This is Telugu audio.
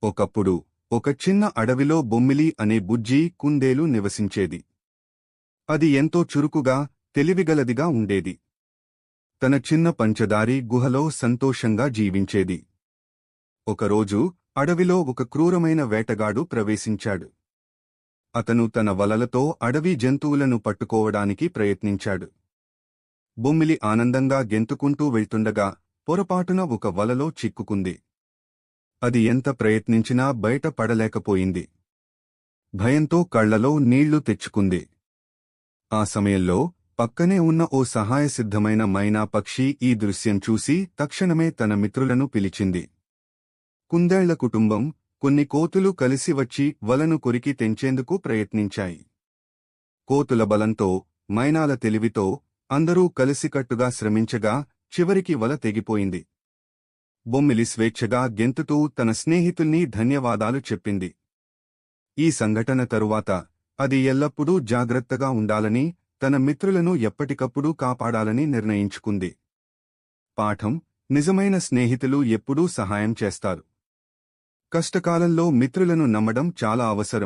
ఒకప్పుడు ఒక చిన్న అడవిలో బొమ్మిలి అనే బుజ్జి కుందేలు నివసించేది. అది ఎంతో చురుకుగా, తెలివిగలదిగా ఉండేది. తన చిన్న పంచదారి గుహలో సంతోషంగా జీవించేది. ఒకరోజు అడవిలో ఒక క్రూరమైన వేటగాడు ప్రవేశించాడు. అతను తన వలలతో అడవి జంతువులను పట్టుకోవడానికి ప్రయత్నించాడు. బొమ్మిలి ఆనందంగా గెంతుకుంటూ వెళ్తుండగా పొరపాటున ఒక వలలో చిక్కుకుంది. అది ఎంత ప్రయత్నించినా బయట పడలేకపోయింది. భయంతో కళ్లలో నీళ్లు తెచ్చుకుంది. ఆ సమయంలో పక్కనే ఉన్న ఓ సహాయసిద్ధమైన మైనా పక్షి ఈ దృశ్యం చూసి తక్షణమే తన మిత్రులను పిలిచింది. కుందేళ్ల కుటుంబం, కొన్ని కోతులు కలిసి వచ్చి వలను కొరికి తెంచేందుకు ప్రయత్నించాయి. కోతుల బలంతో, మైనాల తెలివితో అందరూ కలిసికట్టుగా శ్రమించగా చివరికి వల తెగిపోయింది. బొమ్మిలి స్వేచ్ఛగా గెంతుతూ తన స్నేహితుల్ని ధన్యవాదాలు చెప్పింది. ఈ సంఘటన తరువాత అది ఎల్లప్పుడూ జాగ్రత్తగా ఉండాలని, తన మిత్రులను ఎప్పటికప్పుడు కాపాడాలని నిర్ణయించుకుంది. పాఠం: నిజమైన స్నేహితులు ఎప్పుడూ సహాయం చేస్తారు. కష్టకాలంలో మిత్రులను నమ్మడం చాలా అవసరం.